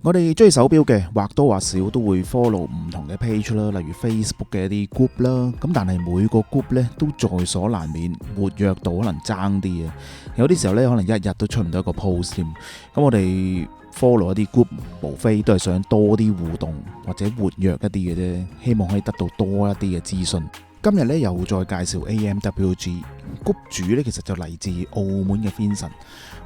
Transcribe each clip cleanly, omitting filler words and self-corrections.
我哋中意手錶嘅，或多或少都會 follow 唔同嘅 page 啦，例如 Facebook 嘅一啲 group 啦。咁但係每個 group 咧都在所難免，活躍度可能爭啲嘅。有啲時候咧，可能一日都出唔到一個 post 添。咁我哋 follow 一啲 group，無非都係想多啲互動或者活躍一啲嘅啫，希望可以得到多一啲嘅資訊。今日咧又再介紹 AMWG group 主咧，其實就嚟自澳門嘅 Vincent。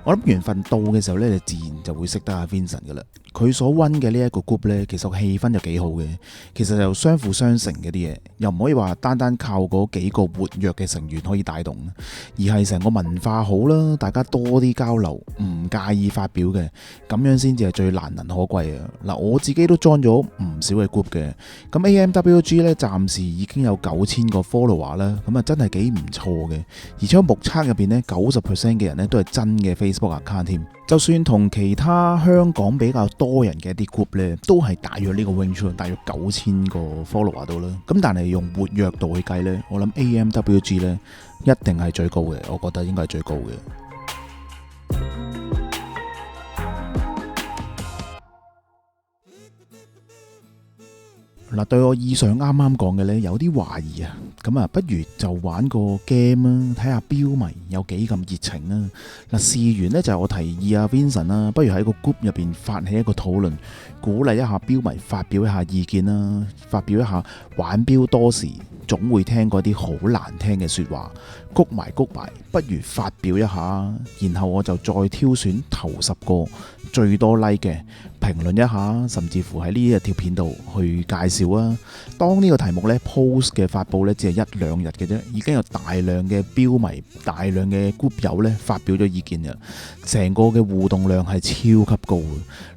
我諗緣分到嘅時候咧，你自然就會識得阿 Vincent 噶啦。佢所溫嘅呢一個 group 咧，其實氣氛就幾好嘅。其實就相輔相成嘅啲嘢，又唔可以話單單靠嗰幾個活躍嘅成員可以帶動，而係成個文化好啦，大家多啲交流，唔介意發表嘅，咁樣先至係最難能可貴啊！嗱，我自己都 join 咗唔少嘅 group 嘅，咁 AMWG 咧暫時已經有9000個 follower 啦，咁啊真係幾唔錯嘅，而且目測入邊咧90% 嘅人咧都係真嘅 Facebook account 添。就算同其他香港比較多人嘅一啲 group 咧，都係大約呢個 range， 大約9000個 follower 到啦。咁但係用活躍度去計咧，我諗 AMWG 咧一定係最高嘅，我覺得應該係最高嘅。嗱，對我以上啱啱講嘅呢，有啲懷疑啊，咁啊，不如就玩個 game 啊，睇下標迷有幾咁熱情啊！嗱，事緣呢，就係我提議阿 Vincent 啦，不如喺個 group 入邊發起一個討論，鼓勵一下標迷發表一下意見啦，發表一下玩標多時總會聽過啲好難聽嘅說話，谷埋，不如發表一下，然後我就再挑選頭10個最多 like 嘅評論一下，甚至乎喺呢一條片度去介紹啊。當呢個題目呢 post 嘅發布呢，只係1-2日嘅啫，已經有大量嘅標迷、大量嘅 group 友呢發表咗意見嘅，成個嘅互動量係超級高嘅。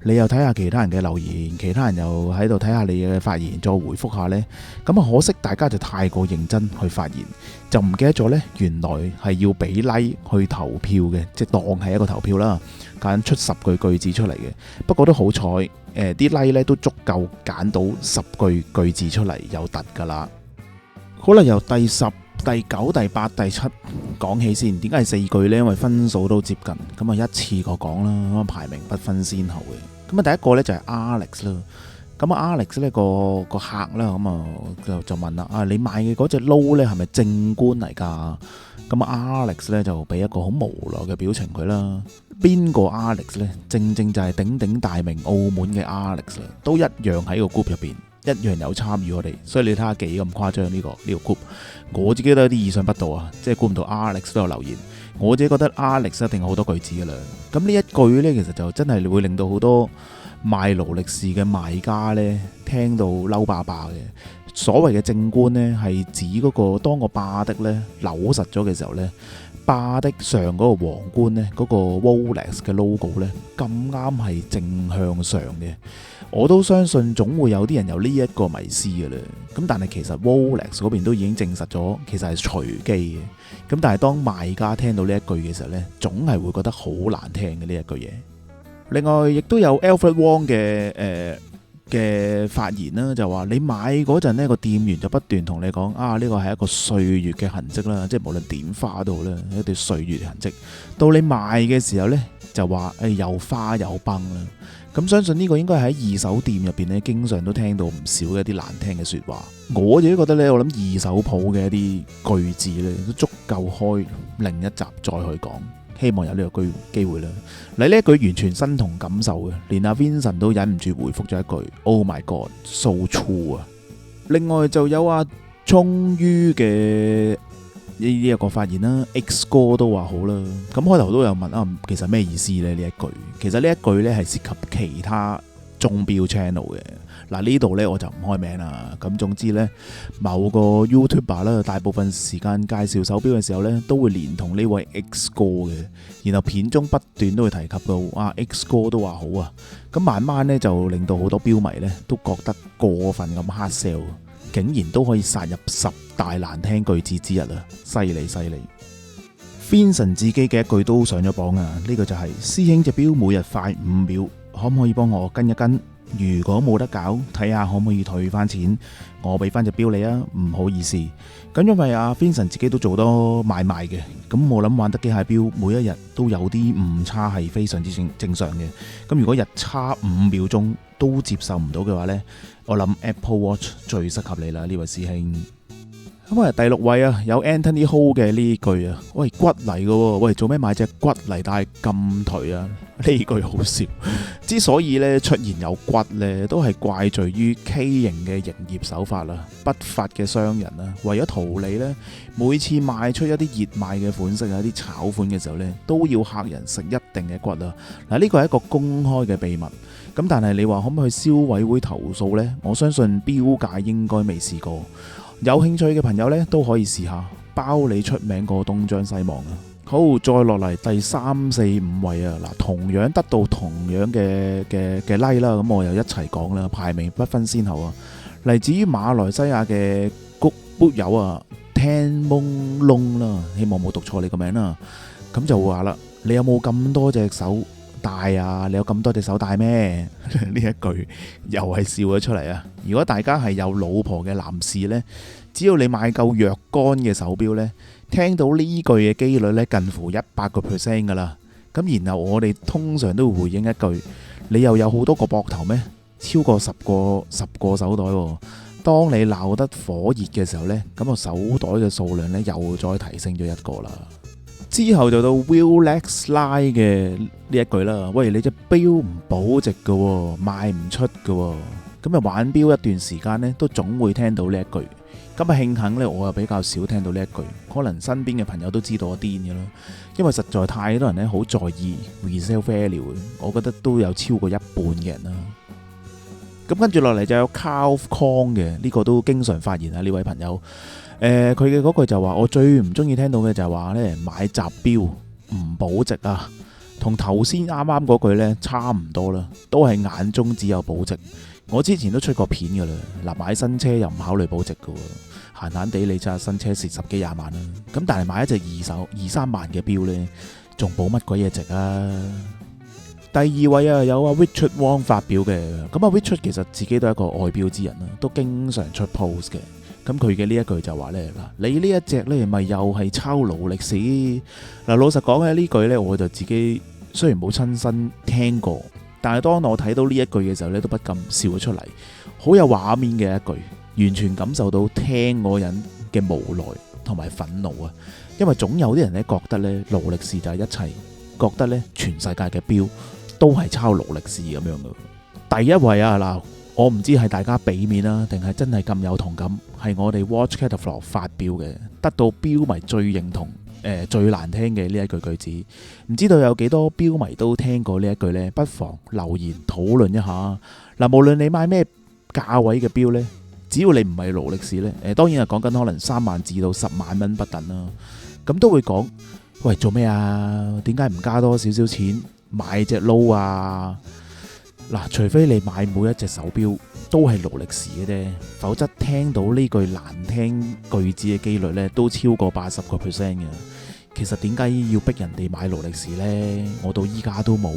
你又睇下其他人嘅留言，其他人又喺度睇下你嘅發言，再回覆下呢。咁啊，可惜大家就太過認真去發言，就唔記得咗呢，原來係要俾 like 去投票嘅，即係當係一個投票啦，揀出10句句子出嚟嘅。不過都好彩，啲 like 咧都足夠揀到10句句子出嚟有突噶啦。好啦，由第10、第9、第8、第7講起先。點解係4句呢？因為分數都接近，咁啊一次過講啦，咁啊排名不分先後嘅。咁啊第一個呢就係 Alex 啦。咁啊 Alex 呢個客啦，咁啊就問啦，啊你買嘅嗰隻撈呢係咪正官嚟㗎？咁啊 Alex 呢就俾一個好無奈嘅表情佢啦。邊個 Alex 呢？正就係鼎鼎大名澳門嘅 Alex 啦，都一樣喺個 group 入邊，一樣有參與我哋。所以你睇下幾咁誇張呢個 group。我自己都有啲意想不到啊，即係估唔到 Alex 都有留言。我自己覺得 Alex 一定有好多句子噶啦。咁呢一句呢，其實就真係會令到好多賣勞力士嘅賣家呢聽到嬲霸霸嘅。所謂嘅正官呢，係指嗰個當個霸的呢扭實咗嘅時候呢，霸的上嗰個皇冠呢，嗰個 Rolex 嘅 logo 呢，咁啱係正向上嘅。我都相信總會有啲人有呢一個迷思嘅啦。咁但係其實 Rolex 嗰邊都已經證實咗，其實係隨機嘅。咁但係當賣家聽到呢一句嘅時候呢，總係會覺得好難聽嘅呢一句嘢。另外亦都有 Alfred Wong 嘅發言啦，就話你買嗰陣呢個店員就不斷同你講啊，呢個係一個歲月嘅痕跡啦，即係無論點花都好啦，一啲歲月痕跡。到你賣嘅時候呢，就話又花又崩啦。咁相信呢個應該喺二手店入邊呢，經常都聽到唔少嘅一啲難聽嘅說話。我自己覺得呢，我諗二手鋪嘅一啲句子呢，都足夠開另一集再去講。希望有呢個機會啦。嚟呢一句完全身同感受嘅，連阿 Vincent 都忍唔住回覆咗一句 Oh my God so true 啊。另外就有阿終於嘅呢一個發言啦 ，X 哥都話好啦。咁開頭都有問啊，其實咩意思呢？呢一句其實呢一句呢係涉及其他鐘錶 channel 嘅。嗱，呢度呢我就唔開名啦。咁總之呢，某個 YouTuber 啦，大部分時間介紹手錶嘅時候呢，都會連同呢位 X 哥嘅，然後片中不斷都會提及到啊 X 哥都話好啊。咁慢慢呢，就令到好多錶迷呢都覺得過分咁 hard sell， 竟然都可以殺入10大難聽句子之一啊！犀利！Vincent 自己嘅一句都上咗榜啊！呢個就係師兄隻錶每日快5秒，可唔可以幫我跟一跟？如果冇得搞，睇下可唔可以退翻錢，我俾翻隻錶你啊，唔好意思。咁因為阿 Vincent 自己都做多買賣嘅，咁我諗玩得機械錶，每一日都有啲誤差係非常之正常嘅。咁如果日差5秒鐘都接受唔到嘅話呢，我諗 Apple Watch 最適合你啦，呢位師兄。咁啊，第6位啊，有 Anthony Ho 嘅呢句啊，喂，骨嚟嘅喎，喂，做咩買隻骨嚟戴咁頹啊？呢句好笑。之所以咧出現有骨咧，都係怪罪於 K 型嘅營業手法啦，不法嘅商人啦，為咗圖利咧，每次賣出一啲熱賣嘅款式啊，一啲炒款嘅時候咧，都要客人食一定嘅骨啊。嗱，呢個係一個公開嘅秘密。咁但係你話可唔可以去消委會投訴呢？我相信錶界應該未試過。有興趣嘅朋友呢，都可以試下，包你出名過東張西望啊！好，再落嚟第3、4、5位啊！嗱，同樣得到同樣嘅 like 啦，咁我又一齊講啦，排名不分先後啊！嚟自於馬來西亞嘅谷砵友啊，Tan Mong Long 啦，希望冇讀錯你個名啦。咁就話啦，你有冇咁多隻手戴啊？你有咁多隻手戴咩？呢一句又係笑咗出嚟啊！如果大家係有老婆嘅男士呢，只要你買夠若干嘅手錶呢，聽到呢句嘅機率呢，近乎100% 噶啦。咁然後我哋通常都會回應一句：你又有好多個膊頭咩？超過10個手袋喎。當你鬧得火熱嘅時候呢，咁個手袋嘅數量呢，又再提升咗1個啦。之後就到 Rolex Line 嘅呢一句啦，喂，你隻錶唔保值嘅喎，賣唔出嘅喎。咁啊玩錶一段時間呢，都總會聽到呢一句。咁啊慶幸呢，我又比較少聽到呢一句，可能身邊嘅朋友都知道我癲嘅啦。因為實在太多人呢，好在意 resale value， 我覺得都有超過一半嘅人啦。咁跟住落嚟就有 Carl Kong 嘅，呢個都經常發言啊，呢位朋友。佢嘅嗰句就話，我最唔中意聽到嘅就係話呢，買雜錶唔保值啊，同頭先啱啱嗰句呢差唔多啦，都係眼中只有保值。我之前都出過片噶啦，嗱，買新車又唔考慮保值噶喎，閒閒地你揸新車蝕10幾20萬啦，咁但係買一隻二手2、3萬嘅錶呢，仲保乜鬼嘢值啊？第2位啊，有阿 Richard Wong 發表嘅，咁啊 Richard 其實自己都係一個愛錶之人啦，都經常出 post 嘅。咁佢嘅呢一句就話呢，嗱，你呢一隻呢咪又係抄勞力士？嗱，老實講咧，呢句呢，我就自己雖然冇親身聽過，但係當我睇到呢一句嘅時候呢，都不禁笑咗出嚟，好有畫面嘅一句，完全感受到聽嗰人嘅無奈同埋憤怒啊！因為總有啲人呢覺得呢，勞力士就係一切，覺得呢全世界嘅錶都係抄勞力士咁樣嘅。第1位啊，嗱，我唔知係大家俾面啦，定係真係咁有同感，係我哋 Watch Catalog 發表嘅，得到錶迷最認同、最難聽嘅呢一句子。唔知道有幾多錶迷都聽過呢一句呢？不妨留言討論一下。嗱，無論你買咩價位嘅錶呢，只要你唔係勞力士呢，當然係講緊可能3萬至到10萬蚊不等啦，咁都會講，喂，做咩啊？點解唔加多少少錢買隻撈啊？嗱，除非你買每一隻手錶都係勞力士嘅啫，否則聽到呢句難聽句子嘅機率呢都超過80%嘅。其實點解要逼人哋買勞力士呢？我到依家都冇，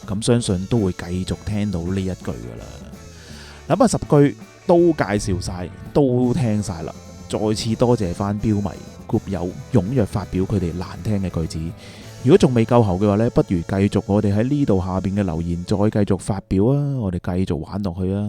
咁相信都會繼續聽到呢一句噶啦。諗下10句都介紹晒，都聽晒啦。再次多謝翻錶迷 group 友踴躍發表佢哋難聽嘅句子。如果仲未夠喉嘅話呢，不如繼續我哋喺呢度下邊嘅留言再繼續發表啊！我哋繼續玩落去啊！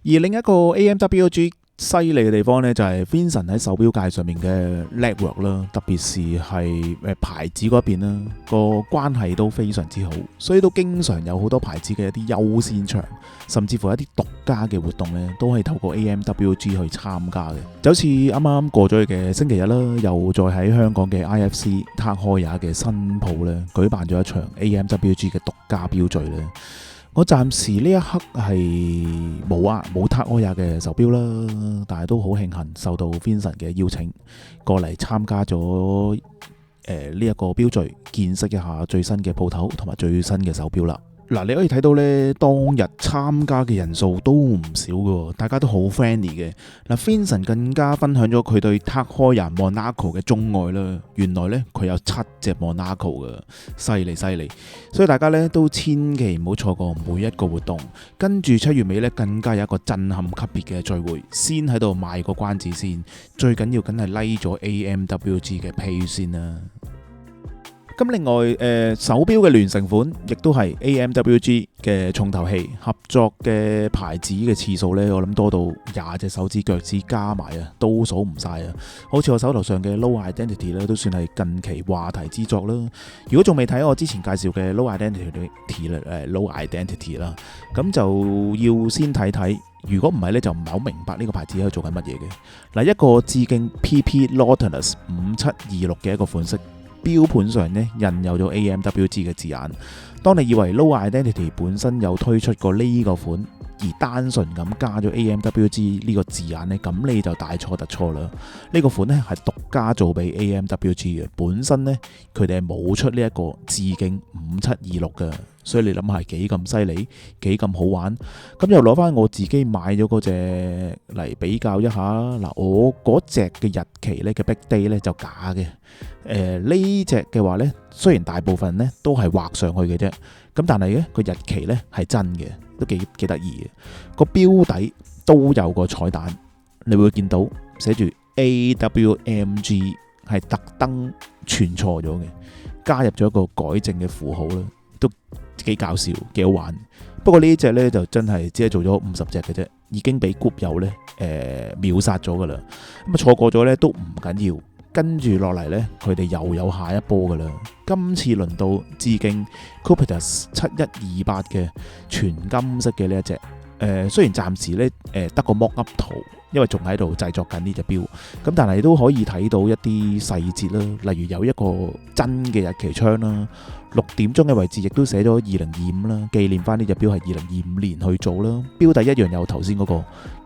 而另一個 AMWG 犀利嘅地方呢，就係 Vincent 喺手錶界上面嘅 network 啦，特別是係牌子嗰邊啦，個關係都非常之好，所以都經常有好多牌子嘅一啲優先場，甚至乎一啲獨家嘅活動呢，都係透過 AMWG 去參加嘅。就好似啱啱過咗去嘅星期日啦，又再喺香港嘅 IFC 塔開雅嘅新鋪呢，舉辦咗一場 AMWG 嘅獨家錶聚呢。我暫時呢一刻係冇塔開雅嘅手錶啦，但係都好慶幸受到 Vincent 嘅邀請過嚟參加咗呢一個錶聚，見識一下最新嘅鋪頭同埋最新嘅手錶啦。嗱，你可以睇到呢，當日參加嘅人數都唔少嘅，大家都好 friendly 嘅。嗱，Vincent 更加分享咗佢對塔開人 Monaco 嘅鍾愛啦。原來呢，佢有7隻 Monaco 嘅，犀利犀利。所以大家呢都千祈唔好錯過每一個活動。跟住7月尾呢，更加有一個震撼級別嘅聚會，先喺度賣個關子先。最緊要梗係 like 咗 AMWG 嘅 page 先啦。咁另外，手錶嘅聯成款亦都係 AMWG 嘅重頭戲，合作嘅牌子嘅次數呢，我諗多到20隻手指腳趾加埋啊，都數唔晒啊！好似我手頭上嘅 Low Identity 咧，都算係近期話題之作啦。如果仲未睇我之前介紹嘅 Low Identity 啦，咁就要先睇睇。如果唔係呢，就唔係好明白呢個牌子喺度做緊乜嘢嘅。嗱，一個致敬 PP Nautilus 5726嘅一個款式。標盤上呢印有咗 AMWG 嘅字眼。當你以為 Low Identity 本身有推出過呢個款，而單純咁加咗 AMWG 呢個字眼呢，咁你就大錯特錯啦。呢個款呢係獨家做俾 AMWG 嘅，本身呢，佢哋係冇出呢一個致敬5726嘅。所以你諗下係幾咁犀利，幾咁好玩。咁又攞翻我自己買咗嗰隻嚟比較一下。嗱，我嗰隻嘅日期呢嘅 Big Day 呢就假嘅。呢隻嘅話呢，雖然大部分呢都係畫上去嘅啫，咁但係呢個日期呢係真嘅，都幾得意嘅。個標底都有個彩蛋，你會見到寫住 AWMG 係特登串錯咗嘅，加入咗一個改正嘅符號啦，都幾搞笑，幾好玩。不過呢隻呢，就真係只係做咗50隻嘅啫，已經俾 group 友呢秒殺咗噶啦。咁啊錯過咗呢都唔緊要，跟住落嚟呢，佢哋又有下一波噶啦。今次輪到致敬 Cupitus 7128嘅全金色嘅呢一隻。雖然暫時呢得個 mock up 圖，因為仲喺度製作緊呢隻錶，咁但係都可以睇到一啲細節啦，例如有一個真嘅日期窗啦，6點鐘嘅位置亦都寫咗2025啦，紀念翻呢隻錶係2025年去做啦。錶底一樣有頭先嗰個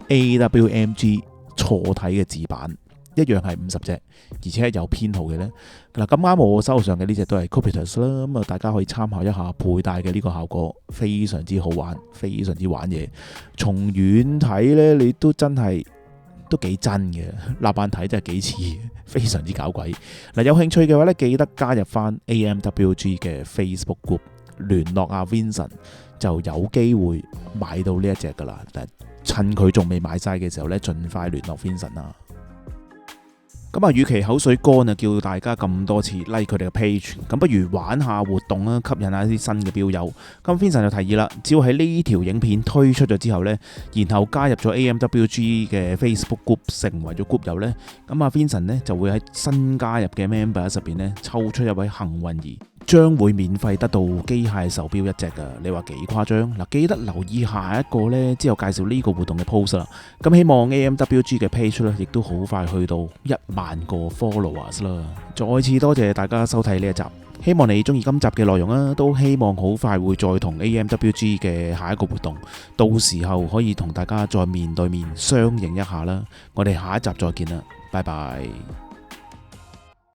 AWMG 錯體嘅字版，一樣係50隻，而且係有編號嘅呢。嗱，咁啱我手上嘅呢隻都係 Cupitus 啦，咁啊大家可以參考一下佩戴嘅呢個效果，非常之好玩，非常之玩嘢。從遠睇呢，你都真係都幾真嘅，立眼睇真係幾似，非常之搞鬼。嗱，有興趣嘅話呢，記得加入翻 AMWG 嘅 Facebook group， 聯絡阿 Vincent 就有機會買到呢一隻噶啦。但趁佢仲未買晒嘅時候呢，盡快聯絡 Vincent 啦。咁啊，與其口水乾啊，叫大家咁多次 like 佢哋嘅 page， 咁不如玩下活動啦，吸引下啲新嘅標友。咁 Vincent 就提議啦，只要喺呢條影片推出咗之後呢，然後加入咗 AMWG 嘅 Facebook group， 成為咗 group 友呢，咁啊 Vincent 呢就會喺新加入嘅 members 入邊呢抽出一位幸運兒，將會免費得到機械手錶一隻噶。你話幾誇張？嗱，記得留意下一個呢之後介紹呢個活動嘅 post 啦。咁希望 AMWG 嘅 page 呢亦都好快去到1萬個 followers 啦。再次多謝大家收睇呢一集，希望你中意今集嘅內容啊，都希望好快會再同 AMWG 嘅下一個活動，到時候可以同大家再面對面相認一下啦。我哋下一集再見啦，拜拜。